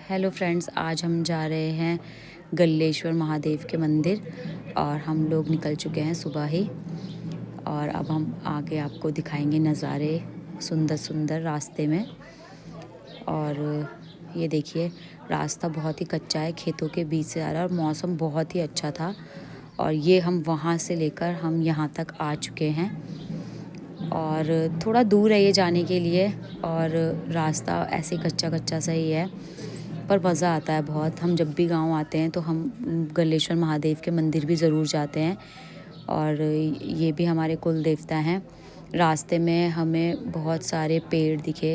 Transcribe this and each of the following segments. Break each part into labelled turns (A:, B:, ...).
A: Hello friends, आज हम जा रहे हैं गल्लेश्वर महादेव के मंदिर और हम लोग निकल चुके हैं सुबह ही। और अब हम आगे आपको दिखाएंगे नज़ारे सुंदर सुंदर रास्ते में। और ये देखिए, रास्ता बहुत ही कच्चा है, खेतों के बीच से आ रहा है और मौसम बहुत ही अच्छा था। और ये हम वहाँ से लेकर हम यहाँ तक आ चुके हैं और थोड़ा दूर है ये जाने के लिए और रास्ता ऐसे कच्चा कच्चा सा ही है, पर मज़ा आता है बहुत। हम जब भी गांव आते हैं तो हम गल्लेश्वर महादेव के मंदिर भी ज़रूर जाते हैं और ये भी हमारे कुल देवता हैं। रास्ते में हमें बहुत सारे पेड़ दिखे।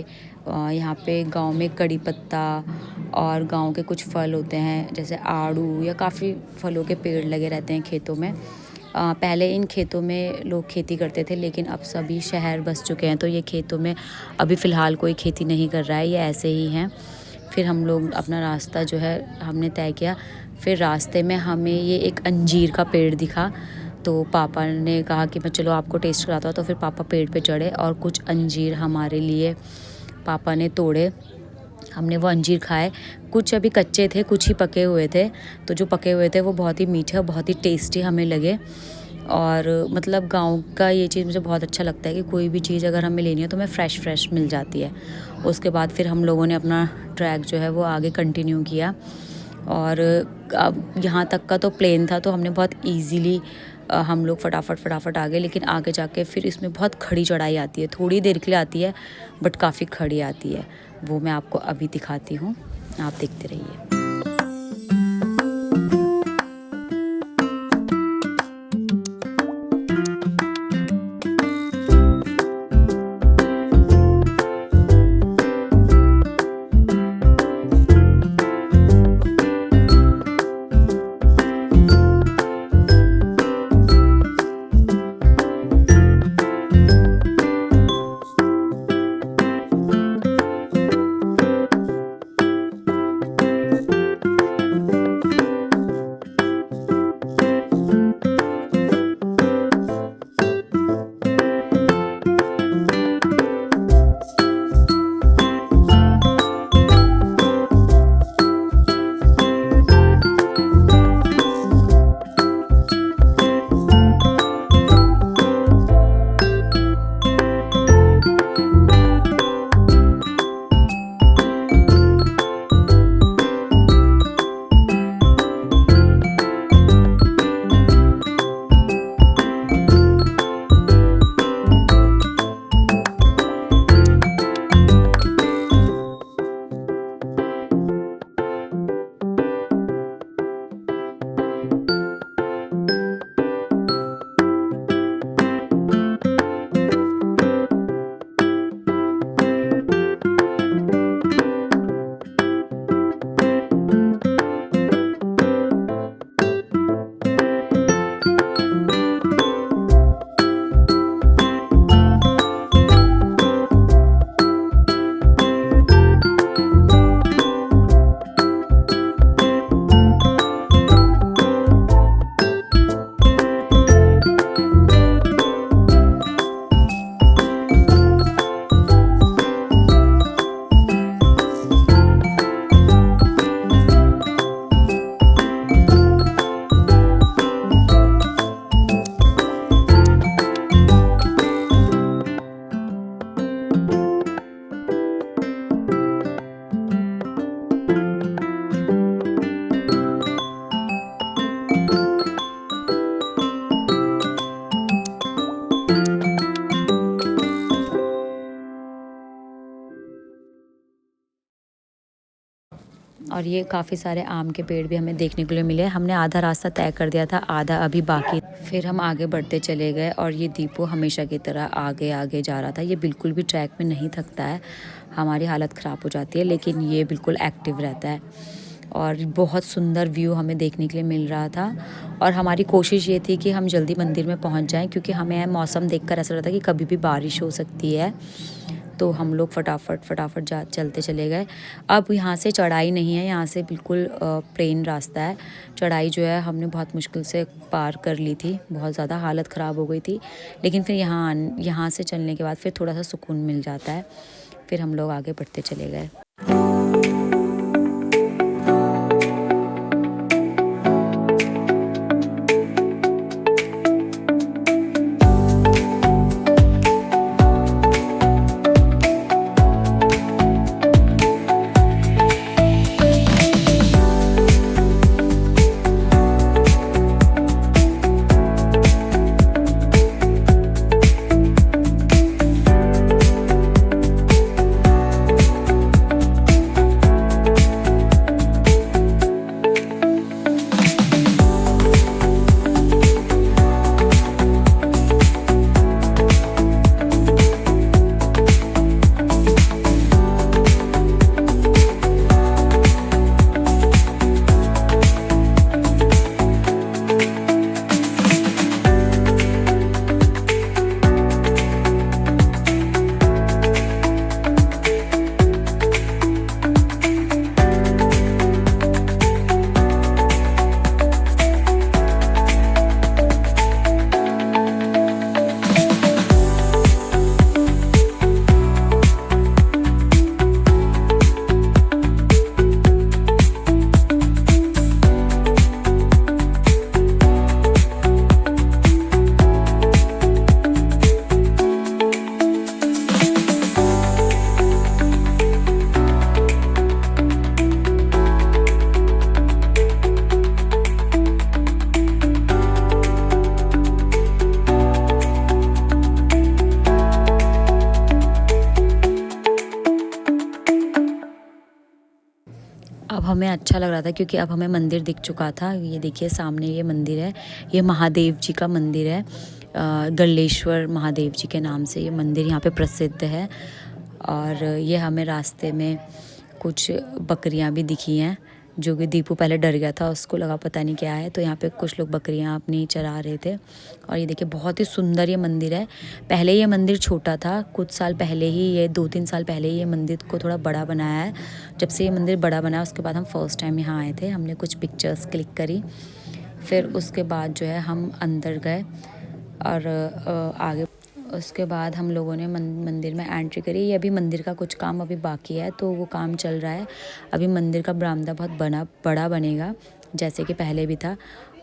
A: यहाँ पे गांव में कड़ी पत्ता और गांव के कुछ फल होते हैं जैसे आड़ू या काफ़ी फलों के पेड़ लगे रहते हैं खेतों में। पहले इन खेतों में लोग खेती करते थे, लेकिन अब सभी शहर बस चुके हैं तो ये खेतों में अभी फ़िलहाल कोई खेती नहीं कर रहा है, ये ऐसे ही हैं। फिर हम लोग अपना रास्ता जो है हमने तय किया। फिर रास्ते में हमें ये एक अंजीर का पेड़ दिखा, तो पापा ने कहा कि मैं चलो आपको टेस्ट कराता हूँ। तो फिर पापा पेड़ पे चढ़े और कुछ अंजीर हमारे लिए पापा ने तोड़े। हमने वो अंजीर खाए। कुछ अभी कच्चे थे, कुछ ही पके हुए थे। तो जो पके हुए थे वो बहुत ही मीठे और बहुत ही टेस्टी हमें लगे। और मतलब गांव का ये चीज़ मुझे बहुत अच्छा लगता है कि कोई भी चीज़ अगर हमें लेनी है तो हमें फ़्रेश मिल जाती है। उसके बाद फिर हम लोगों ने अपना ट्रैक जो है वो आगे कंटिन्यू किया। और अब यहाँ तक का तो प्लेन था, तो हमने बहुत ईजीली हम लोग फटाफट आ गए। लेकिन आगे जाके फिर इसमें बहुत खड़ी चढ़ाई आती है, थोड़ी देर के लिए आती है बट काफ़ी खड़ी आती है। वो मैं आपको अभी दिखाती हूँ, आप देखते रहिए। और ये काफ़ी सारे आम के पेड़ भी हमें देखने के लिए मिले। हमने आधा रास्ता तय कर दिया था, आधा अभी बाकी। फिर हम आगे बढ़ते चले गए और ये दीपो हमेशा की तरह आगे आगे जा रहा था। ये बिल्कुल भी ट्रैक में नहीं थकता है, हमारी हालत ख़राब हो जाती है लेकिन ये बिल्कुल एक्टिव रहता है। और बहुत सुंदर व्यू हमें देखने के लिए मिल रहा था। और हमारी कोशिश ये थी कि हम जल्दी मंदिर में पहुंच जाएं, क्योंकि हमें मौसम देखकर ऐसा लगता कि कभी भी बारिश हो सकती है। तो हम लोग फटाफट चलते चले गए। अब यहाँ से चढ़ाई नहीं है, यहाँ से बिल्कुल प्लेन रास्ता है। चढ़ाई जो है हमने बहुत मुश्किल से पार कर ली थी, बहुत ज़्यादा हालत ख़राब हो गई थी। लेकिन फिर यहाँ से चलने के बाद फिर थोड़ा सा सुकून मिल जाता है। फिर हम लोग आगे बढ़ते चले गए। अब हमें अच्छा लग रहा था क्योंकि अब हमें मंदिर दिख चुका था। ये देखिए सामने ये मंदिर है, ये महादेव जी का मंदिर है। गल्लेश्वर महादेव जी के नाम से ये मंदिर यहाँ पे प्रसिद्ध है। और ये हमें रास्ते में कुछ बकरियाँ भी दिखी हैं, जो कि दीपू पहले डर गया था, उसको लगा पता नहीं क्या है, तो यहाँ पे कुछ लोग बकरियाँ अपनी चरा रहे थे। और ये देखिए बहुत ही सुंदर ये मंदिर है। पहले ये मंदिर छोटा था, कुछ साल पहले ही, ये 2-3 साल पहले ही ये मंदिर को थोड़ा बड़ा बनाया है। जब से ये मंदिर बड़ा बना उसके बाद हम फर्स्ट टाइम यहाँ आए थे, हमने कुछ पिक्चर्स क्लिक करी, फिर उसके बाद जो है हम अंदर गए और आगे उसके बाद हम लोगों ने मंदिर में एंट्री करी। ये अभी मंदिर का कुछ काम अभी बाकी है, तो वो काम चल रहा है। अभी मंदिर का बरामदा बहुत बड़ा बनेगा, जैसे कि पहले भी था।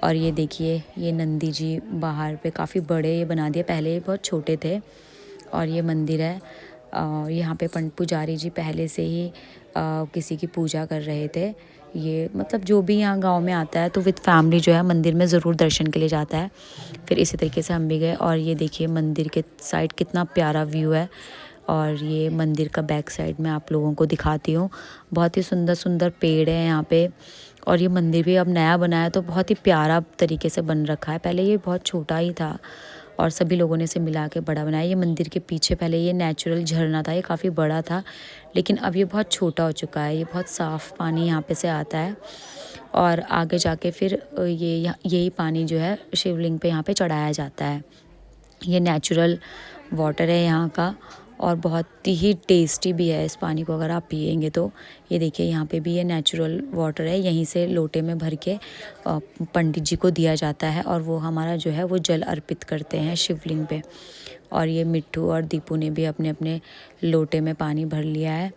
A: और ये देखिए ये नंदी जी बाहर पे काफ़ी बड़े ये बना दिए, पहले ये बहुत छोटे थे। और ये मंदिर है, यहाँ पे पंडित पुजारी जी पहले से ही किसी की पूजा कर रहे थे। ये मतलब जो भी यहाँ गांव में आता है तो विद फैमिली जो है मंदिर में ज़रूर दर्शन के लिए जाता है। फिर इसी तरीके से हम भी गए। और ये देखिए मंदिर के साइड कितना प्यारा व्यू है। और ये मंदिर का बैक साइड में आप लोगों को दिखाती हूँ, बहुत ही सुंदर सुंदर पेड़ है यहाँ पे। और ये मंदिर भी अब नया बना है तो बहुत ही प्यारा तरीके से बन रखा है। पहले ये बहुत छोटा ही था और सभी लोगों ने इसे मिला के बड़ा बनाया। ये मंदिर के पीछे पहले ये नेचुरल झरना था, ये काफ़ी बड़ा था, लेकिन अब ये बहुत छोटा हो चुका है। ये बहुत साफ़ पानी यहाँ पे से आता है और आगे जाके फिर यही पानी जो है शिवलिंग पे यहाँ पे चढ़ाया जाता है। ये नेचुरल वाटर है यहाँ का और बहुत ही टेस्टी भी है। इस पानी को अगर आप पिएंगे तो ये देखिए यहाँ पे भी ये नेचुरल वाटर है, यहीं से लोटे में भर के पंडित जी को दिया जाता है और वो हमारा जो है वो जल अर्पित करते हैं शिवलिंग पे। और ये मिट्ठू और दीपू ने भी अपने अपने लोटे में पानी भर लिया है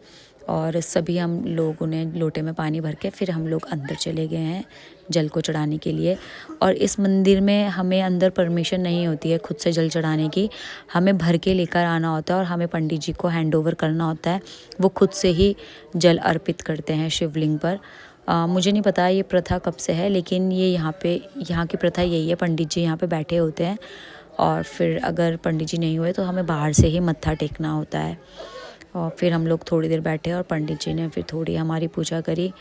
A: और सभी हम लोगों ने लोटे में पानी भर के फिर हम लोग अंदर चले गए हैं जल को चढ़ाने के लिए। और इस मंदिर में हमें अंदर परमिशन नहीं होती है खुद से जल चढ़ाने की, हमें भर के लेकर आना होता है और हमें पंडित जी को हैंड ओवर करना होता है। वो खुद से ही जल अर्पित करते हैं शिवलिंग पर। मुझे नहीं पता ये प्रथा कब से है, लेकिन ये यहाँ की प्रथा यही है। पंडित जी यहाँ पे बैठे होते हैं और फिर अगर पंडित जी नहीं हुए तो हमें बाहर से ही मत्था टेकना होता है। और फिर हम लोग थोड़ी देर बैठे और पंडित जी ने फिर थोड़ी हमारी पूजा करी।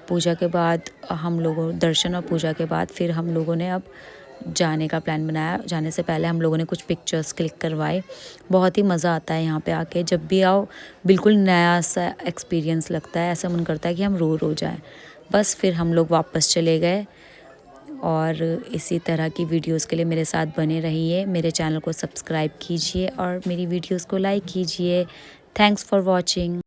A: पूजा के बाद हम लोगों दर्शन और पूजा के बाद फिर हम लोगों ने अब जाने का प्लान बनाया। जाने से पहले हम लोगों ने कुछ पिक्चर्स क्लिक करवाए। बहुत ही मज़ा आता है यहाँ पे आके, जब भी आओ बिल्कुल नया सा एक्सपीरियंस लगता है, ऐसा मन करता है कि हम रो जाएं। बस फिर हम लोग वापस चले गए। और इसी तरह की वीडियोस के लिए मेरे साथ बने रहिए, मेरे चैनल को सब्सक्राइब कीजिए और मेरी वीडियोस को लाइक कीजिए। Thanks for watching.